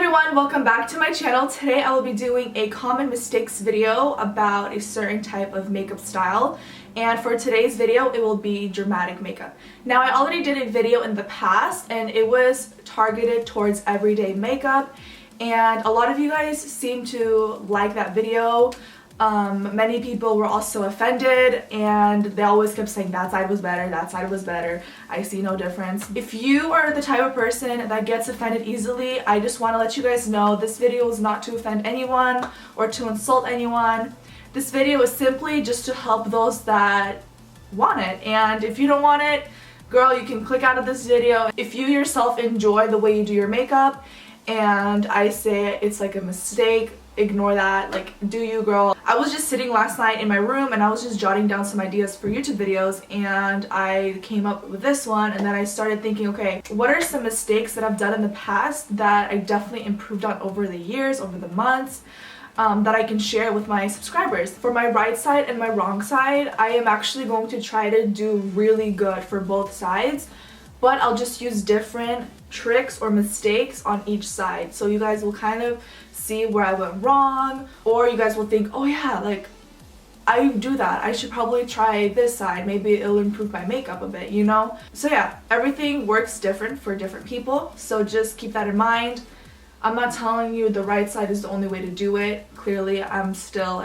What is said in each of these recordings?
everyone, welcome back to my channel. Today I will be doing a common mistakes video about a certain type of makeup style, and for today's video it will be dramatic makeup. Now I already did a video in the past and it was targeted towards everyday makeup, and a lot of you guys seem to like that video. Many people were also offended and they always kept saying that side was better, that side was better, I see no difference. If you are the type of person that gets offended easily, I just want to let you guys know this video is not to offend anyone or to insult anyone. This video is simply just to help those that want it, and if you don't want it, girl, you can click out of this video. If you yourself enjoy the way you do your makeup and I say it's like a mistake, ignore that. Like, do you, girl? I was just sitting last night in my room and I was just jotting down some ideas for YouTube videos, and I came up with this one, and then I started thinking, okay, what are some mistakes that I've done in the past that I definitely improved on over the years, over the months, that I can share with my subscribers. For my right side and my wrong side, I am actually going to try to do really good for both sides, but I'll just use different tricks or mistakes on each side, so you guys will kind of see where I went wrong, or you guys will think, oh yeah, like I do that, I should probably try this side, maybe it'll improve my makeup a bit, you know? So yeah, everything works different for different people, so just keep that in mind. I'm not telling you the right side is the only way to do it. Clearly I'm still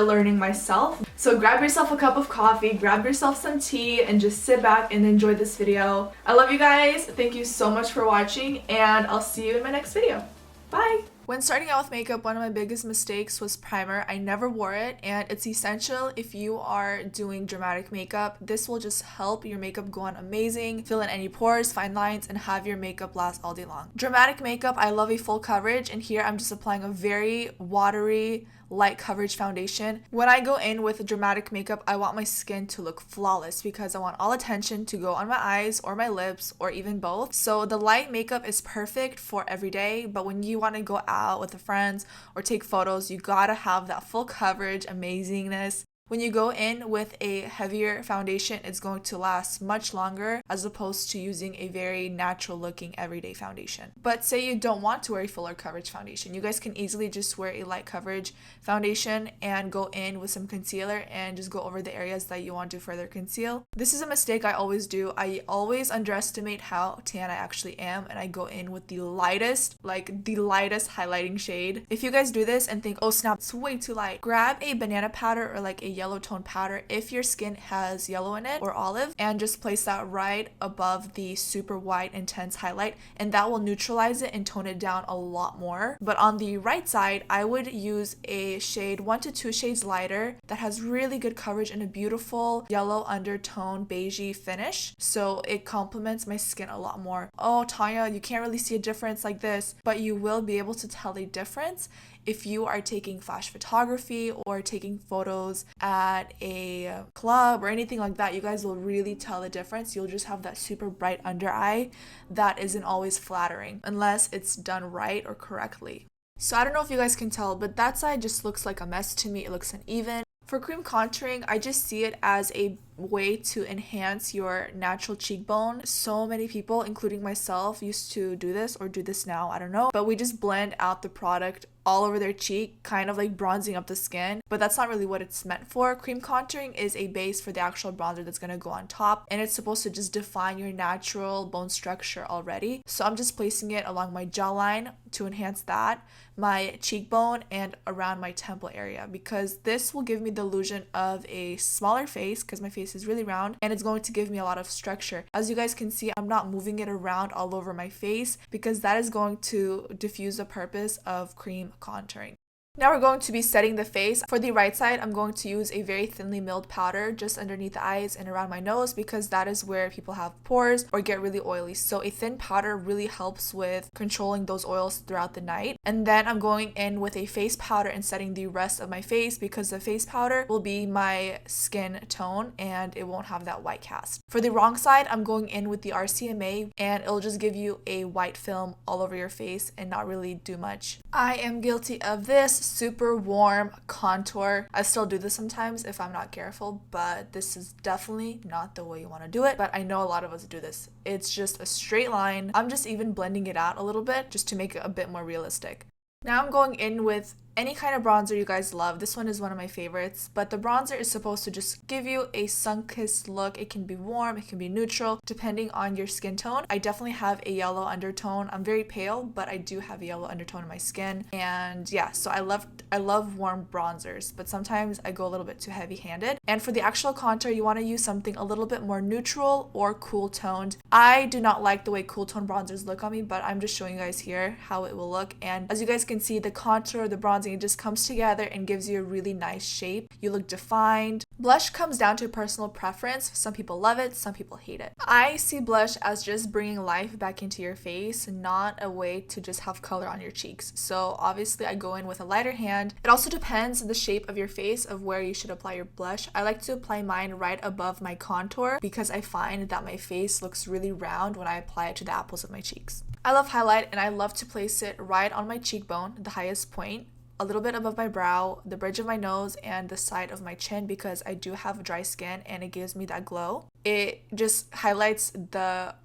learning myself. So grab yourself a cup of coffee, grab yourself some tea, and just sit back and enjoy this video. I love you guys. Thank you so much for watching, and I'll see you in my next video. Bye! When starting out with makeup, one of my biggest mistakes was primer. I never wore it, and it's essential if you are doing dramatic makeup. This will just help your makeup go on amazing, fill in any pores, fine lines, and have your makeup last all day long. Dramatic makeup, I love a full coverage, and here I'm just applying a very watery, light coverage foundation. When I go in with dramatic makeup, I want my skin to look flawless because I want all attention to go on my eyes or my lips or even both. So the light makeup is perfect for every day, but when you want to go out with the friends or take photos, you gotta have that full coverage amazingness. When you go in with a heavier foundation, it's going to last much longer as opposed to using a very natural looking everyday foundation. But say you don't want to wear a fuller coverage foundation, you guys can easily just wear a light coverage foundation and go in with some concealer and just go over the areas that you want to further conceal. This is a mistake I always do. I always underestimate how tan I actually am, and I go in with the lightest highlighting shade. If you guys do this and think, oh snap, it's way too light, grab a banana powder or like a yellow tone powder if your skin has yellow in it or olive, and just place that right above the super white intense highlight, and that will neutralize it and tone it down a lot more. But on the right side, I would use a shade 1 to 2 shades lighter that has really good coverage and a beautiful yellow undertone beigey finish, so it complements my skin a lot more. Oh Tanya, you can't really see a difference like this, but you will be able to tell a difference if you are taking flash photography or taking photos at a club or anything like that. You guys will really tell the difference. You'll just have that super bright under eye that isn't always flattering unless it's done right or correctly. So I don't know if you guys can tell, but that side just looks like a mess to me. It looks uneven. For cream contouring, I just see it as a way to enhance your natural cheekbone. So many people, including myself, used to do this or do this now, I don't know, but we just blend out the product all over their cheek, kind of like bronzing up the skin, but that's not really what it's meant for. Cream contouring is a base for the actual bronzer that's going to go on top, and it's supposed to just define your natural bone structure already. So I'm just placing it along my jawline to enhance that, my cheekbone, and around my temple area, because this will give me the illusion of a smaller face because my face is really round, and it's going to give me a lot of structure. As you guys can see, I'm not moving it around all over my face because that is going to diffuse the purpose of cream contouring. Now we're going to be setting the face. For the right side, I'm going to use a very thinly milled powder just underneath the eyes and around my nose because that is where people have pores or get really oily. So a thin powder really helps with controlling those oils throughout the night. And then I'm going in with a face powder and setting the rest of my face because the face powder will be my skin tone and it won't have that white cast. For the wrong side, I'm going in with the RCMA, and it'll just give you a white film all over your face and not really do much. I am guilty of this super warm contour. I still do this sometimes if I'm not careful, but this is definitely not the way you want to do it. But I know a lot of us do this. It's just a straight line. I'm just even blending it out a little bit just to make it a bit more realistic. Now I'm going in with any kind of bronzer you guys love. This one is one of my favorites, but the bronzer is supposed to just give you a sun-kissed look. It can be warm, it can be neutral, depending on your skin tone. I definitely have a yellow undertone. I'm very pale, but I do have a yellow undertone in my skin. And yeah, so I love warm bronzers, but sometimes I go a little bit too heavy-handed. And for the actual contour, you want to use something a little bit more neutral or cool toned. I do not like the way cool tone bronzers look on me, but I'm just showing you guys here how it will look. And as you guys can see, the contour, the bronzing, it just comes together and gives you a really nice shape. You look defined. Blush comes down to personal preference. Some people love it, some people hate it. I see blush as just bringing life back into your face, not a way to just have color on your cheeks. So obviously I go in with a lighter hand. It also depends on the shape of your face of where you should apply your blush. I like to apply mine right above my contour because I find that my face looks really round when I apply it to the apples of my cheeks. I love highlight and I love to place it right on my cheekbone, the highest point, a little bit above my brow, the bridge of my nose, and the side of my chin because I do have dry skin and it gives me that glow. It just highlights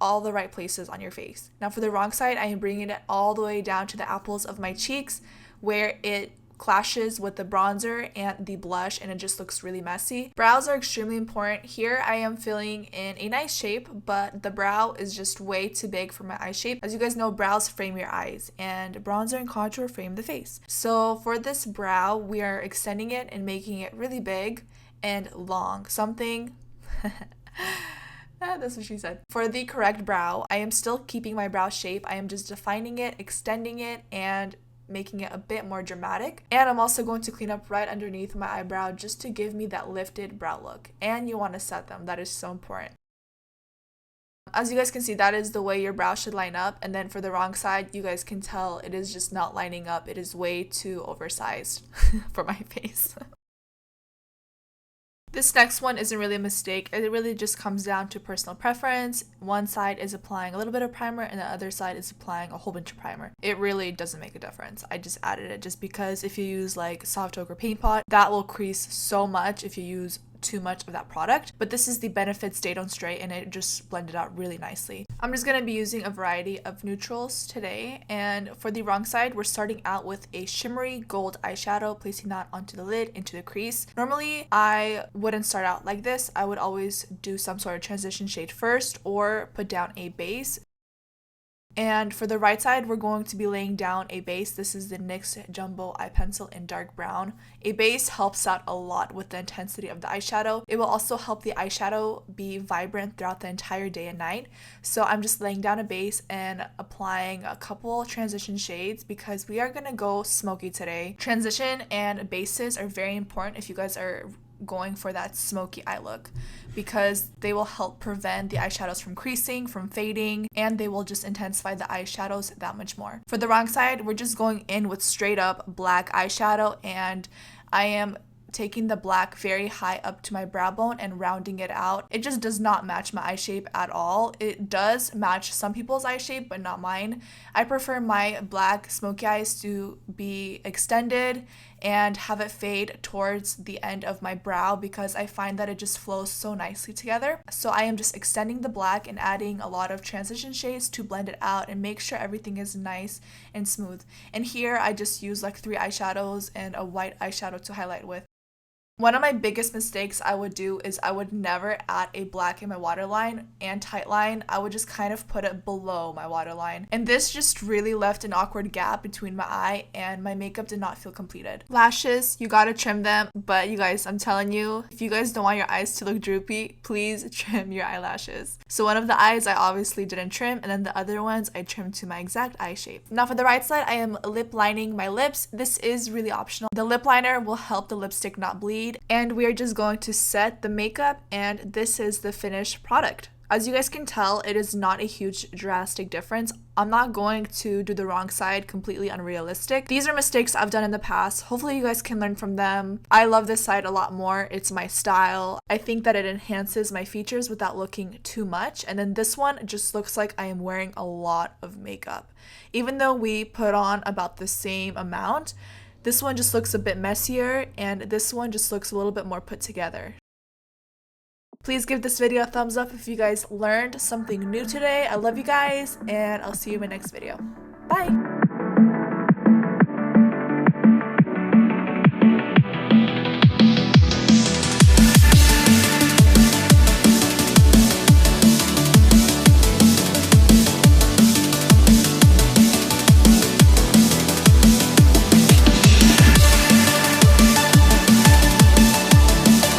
all the right places on your face. Now for the wrong side, I am bringing it all the way down to the apples of my cheeks where it clashes with the bronzer and the blush and it just looks really messy. Brows are extremely important. Here I am filling in a nice shape, but the brow is just way too big for my eye shape. As you guys know, brows frame your eyes and bronzer and contour frame the face. So for this brow, we are extending it and making it really big and long. Something that's what she said. For the correct brow, I am still keeping my brow shape. I am just defining it, extending it, and making it a bit more dramatic. And I'm also going to clean up right underneath my eyebrow just to give me that lifted brow look. And you want to set them. That is so important. As you guys can see, that is the way your brow should line up. And then for the wrong side, you guys can tell it is just not lining up. It is way too oversized for my face. This next one isn't really a mistake. It really just comes down to personal preference. One side is applying a little bit of primer and the other side is applying a whole bunch of primer. It really doesn't make a difference. I just added it just because if you use like soft ochre paint pot, that will crease so much if you use too much of that product. But this is the Benefit Stay Don't Stray and it just blended out really nicely. I'm just going to be using a variety of neutrals today, and for the wrong side we're starting out with a shimmery gold eyeshadow, placing that onto the lid, into the crease. Normally I wouldn't start out like this. I would always do some sort of transition shade first or put down a base. And for the right side, we're going to be laying down a base. This is the NYX Jumbo Eye Pencil in dark brown. A base helps out a lot with the intensity of the eyeshadow. It will also help the eyeshadow be vibrant throughout the entire day and night. So I'm just laying down a base and applying a couple transition shades because we are going to go smoky today. Transition and bases are very important if you guys are going for that smoky eye look, because they will help prevent the eyeshadows from creasing, from fading, and they will just intensify the eyeshadows that much more. For the wrong side, we're just going in with straight up black eyeshadow, and I am taking the black very high up to my brow bone and rounding it out. It just does not match my eye shape at all. It does match some people's eye shape, but not mine. I prefer my black smoky eyes to be extended and have it fade towards the end of my brow because I find that it just flows so nicely together. So I am just extending the black and adding a lot of transition shades to blend it out and make sure everything is nice and smooth. And here I just use like 3 eyeshadows and a white eyeshadow to highlight with. One of my biggest mistakes I would do is I would never add a black in my waterline and tightline. I would just kind of put it below my waterline. And this just really left an awkward gap between my eye and my makeup did not feel completed. Lashes, you gotta trim them, but you guys, I'm telling you, if you guys don't want your eyes to look droopy, please trim your eyelashes. So one of the eyes I obviously didn't trim, and then the other ones I trimmed to my exact eye shape. Now for the right side, I am lip lining my lips. This is really optional. The lip liner will help the lipstick not bleed. And we are just going to set the makeup, and this is the finished product. As you guys can tell, it is not a huge drastic difference. I'm not going to do the wrong side, completely unrealistic. These are mistakes I've done in the past. Hopefully you guys can learn from them. I love this side a lot more. It's my style. I think that it enhances my features without looking too much. And then this one just looks like I am wearing a lot of makeup. Even though we put on about the same amount, this one just looks a bit messier and this one just looks a little bit more put together. Please give this video a thumbs up if you guys learned something new today. I love you guys, and I'll see you in my next video. Bye!